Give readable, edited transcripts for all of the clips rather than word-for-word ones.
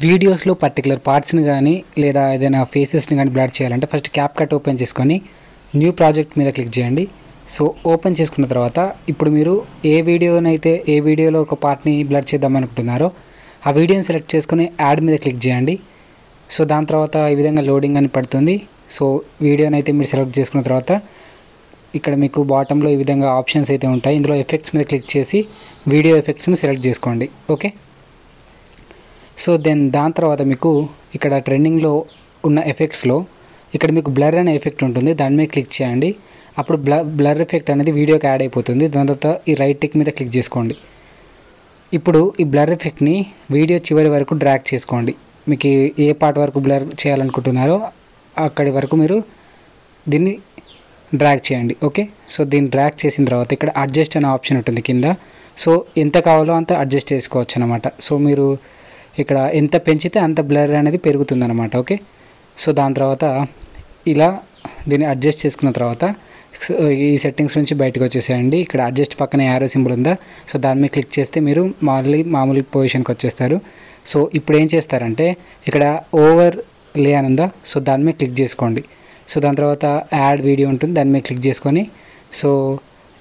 వీడియోస్లో పర్టికులర్ పార్ట్స్ని కానీ లేదా ఏదైనా ఫేసెస్ని కానీ బ్లర్ చేయాలంటే ఫస్ట్ క్యాప్కట్ ఓపెన్ చేసుకొని న్యూ ప్రాజెక్ట్ మీద క్లిక్ చేయండి. సో ఓపెన్ చేసుకున్న తర్వాత ఇప్పుడు మీరు ఏ వీడియోలో ఒక పార్ట్ని బ్లర్ చేద్దాం అనుకుంటున్నారో ఆ వీడియోని సెలెక్ట్ చేసుకొని యాడ్ మీద క్లిక్ చేయండి. సో దాని తర్వాత ఈ విధంగా లోడింగ్ అని పడుతుంది. సో వీడియోని అయితే మీరు సెలెక్ట్ చేసుకున్న తర్వాత ఇక్కడ మీకు బాటంలో ఈ విధంగా ఆప్షన్స్ అయితే ఉంటాయి. ఇందులో ఎఫెక్ట్స్ మీద క్లిక్ చేసి వీడియో ఎఫెక్ట్స్ని సెలెక్ట్ చేసుకోండి. ఓకే, సో దాని తర్వాత మీకు ఇక్కడ ట్రెండింగ్లో ఉన్న ఎఫెక్ట్స్లో ఇక్కడ మీకు బ్లర్ అనే ఎఫెక్ట్ ఉంటుంది, దాని మీద క్లిక్ చేయండి. అప్పుడు బ్లర్ ఎఫెక్ట్ అనేది వీడియోకి యాడ్ అయిపోతుంది. దాని తర్వాత ఈ రైట్ టిక్ మీద క్లిక్ చేసుకోండి. ఇప్పుడు ఈ బ్లర్ ఎఫెక్ట్ని వీడియో చివరి వరకు డ్రాగ్ చేసుకోండి. మీకు ఏ పార్ట్ వరకు బ్లర్ చేయాలనుకుంటున్నారో అక్కడి వరకు మీరు దీన్ని డ్రాగ్ చేయండి. ఓకే, సో దీన్ని డ్రాగ్ చేసిన తర్వాత ఇక్కడ అడ్జస్ట్ అనే ఆప్షన్ ఉంటుంది కింద. సో ఎంత కావాలో అంత అడ్జస్ట్ చేసుకోవచ్చు అనమాట. సో మీరు ఇక్కడ ఎంత పెంచితే అంత బ్లర్ అనేది పెరుగుతుందన్నమాట. ఓకే, సో దాని తర్వాత ఇలా దీన్ని అడ్జస్ట్ చేసుకున్న తర్వాత ఈ సెట్టింగ్స్ నుంచి బయటకు వచ్చేసేయండి. ఇక్కడ అడ్జస్ట్ పక్కన యారో సింబల్ ఉందా, సో దాని మీద క్లిక్ చేస్తే మీరు మామూలు పొజిషన్కి వచ్చేస్తారు. సో ఇప్పుడు ఏం చేస్తారంటే ఇక్కడ ఓవర్ లే అని ఉందా, సో దాని మీద క్లిక్ చేసుకోండి. సో దాని తర్వాత యాడ్ వీడియో ఉంటుంది, దాని మీద క్లిక్ చేసుకొని సో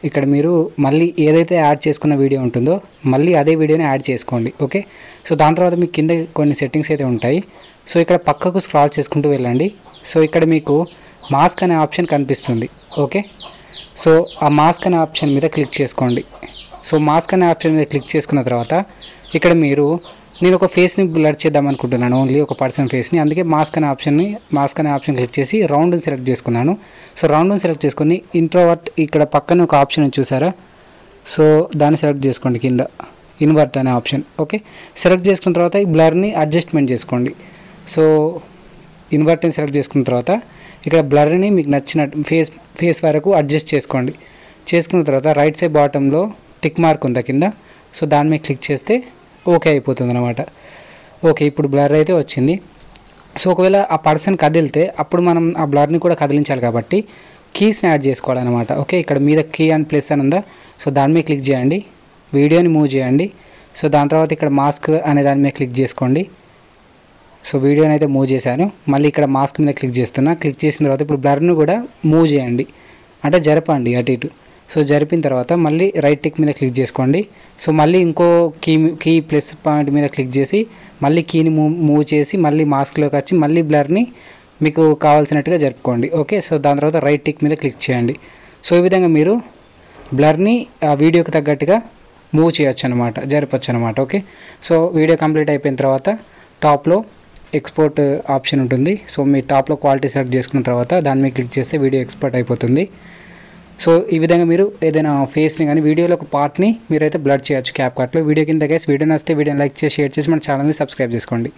ఇక్కడ మీరు మళ్ళీ ఏదైతే యాడ్ చేసుకున్న వీడియో ఉంటుందో మళ్ళీ అదే వీడియోని యాడ్ చేసుకోండి. ఓకే, సో దాని తర్వాత మీకు కింద కొన్ని సెట్టింగ్స్ అయితే ఉంటాయి. సో ఇక్కడ పక్కకు స్క్రాల్ చేసుకుంటూ వెళ్ళండి. సో ఇక్కడ మీకు మాస్క్ అనే ఆప్షన్ కనిపిస్తుంది. ఓకే, సో ఆ మాస్క్ అనే ఆప్షన్ మీద క్లిక్ చేసుకోండి. సో మాస్క్ అనే ఆప్షన్ మీద క్లిక్ చేసుకున్న తర్వాత ఇక్కడ నేను ఒక ఫేస్ని బ్లర్ చేద్దాం అనుకుంటున్నాను, ఓన్లీ ఒక పర్సన్ ఫేస్ని. అందుకే మాస్క్ అనే ఆప్షన్ క్లిక్ చేసి రౌండ్ని సెలెక్ట్ చేసుకున్నాను. సో రౌండ్ని సెలెక్ట్ చేసుకొని ఇంట్రోవర్ట్ ఇక్కడ పక్కన ఒక ఆప్షన్ చూసారా, సో దాన్ని సెలెక్ట్ చేసుకోండి కింద ఇన్వర్ట్ అనే ఆప్షన్. ఓకే, సెలెక్ట్ చేసుకున్న తర్వాత ఈ బ్లర్ని అడ్జస్ట్మెంట్ చేసుకోండి. సో ఇన్వర్ట్ని సెలెక్ట్ చేసుకున్న తర్వాత ఇక్కడ బ్లర్ని మీకు నచ్చినట్టు ఫేస్ వరకు అడ్జస్ట్ చేసుకోండి. చేసుకున్న తర్వాత రైట్ సైడ్ బాటంలో టిక్ మార్క్ ఉందా కింద, సో దాని మీద క్లిక్ చేస్తే ఓకే అయిపోతుంది అనమాట. ఓకే, ఇప్పుడు బ్లర్ అయితే వచ్చింది. సో ఒకవేళ ఆ పర్సన్ కదిలితే అప్పుడు మనం ఆ బ్లర్ని కూడా కదిలించాలి కాబట్టి కీస్ని యాడ్ చేసుకోవాలన్నమాట. ఓకే, ఇక్కడ మీద కీ అండ్ ప్లస్ అని ఉందా, సో దాని మీద క్లిక్ చేయండి, వీడియోని మూవ్ చేయండి. సో దాని తర్వాత ఇక్కడ మాస్క్ అనే దాని మీద క్లిక్ చేసుకోండి. సో వీడియోని అయితే మూవ్ చేశాను, మళ్ళీ ఇక్కడ మాస్క్ మీద క్లిక్ చేస్తున్నా. క్లిక్ చేసిన తర్వాత ఇప్పుడు బ్లర్ను కూడా మూవ్ చేయండి, అంటే జరపండి అటు ఇటు. సో జరిపిన తర్వాత మళ్ళీ రైట్ టిక్ మీద క్లిక్ చేసుకోండి. సో మళ్ళీ ఇంకో కీ ప్లస్ పాయింట్ మీద క్లిక్ చేసి మళ్ళీ కీని మూవ్ చేసి మళ్ళీ మాస్క్లోకి వచ్చి మళ్ళీ బ్లర్ని మీకు కావాల్సినట్టుగా జరుపుకోండి. ఓకే, సో దాని తర్వాత రైట్ టిక్ మీద క్లిక్ చేయండి. సో ఈ విధంగా మీరు బ్లర్ని ఆ వీడియోకి తగ్గట్టుగా మూవ్ చేయొచ్చు అనమాట, జరపచ్చు అనమాట. ఓకే, సో వీడియో కంప్లీట్ అయిపోయిన తర్వాత టాప్లో ఎక్స్పోర్ట్ ఆప్షన్ ఉంటుంది. సో మీ టాప్లో క్వాలిటీ సెలెక్ట్ చేసుకున్న తర్వాత దాని మీద క్లిక్ చేస్తే వీడియో ఎక్స్పోర్ట్ అయిపోతుంది. సో ఈ విధంగా మీరు ఏదైనా ఫేస్ని కానీ వీడియోలో ఒక పార్ట్ని మీరైతే బ్లర్ చేయొచ్చు క్యాప్కట్లో. వీడియో కింద గైస్ వీడియో నచ్చితే వీడియోని లైక్ చేసి షేర్ చేసి మన ఛానల్ని సబ్స్క్రైబ్ చేసుకోండి.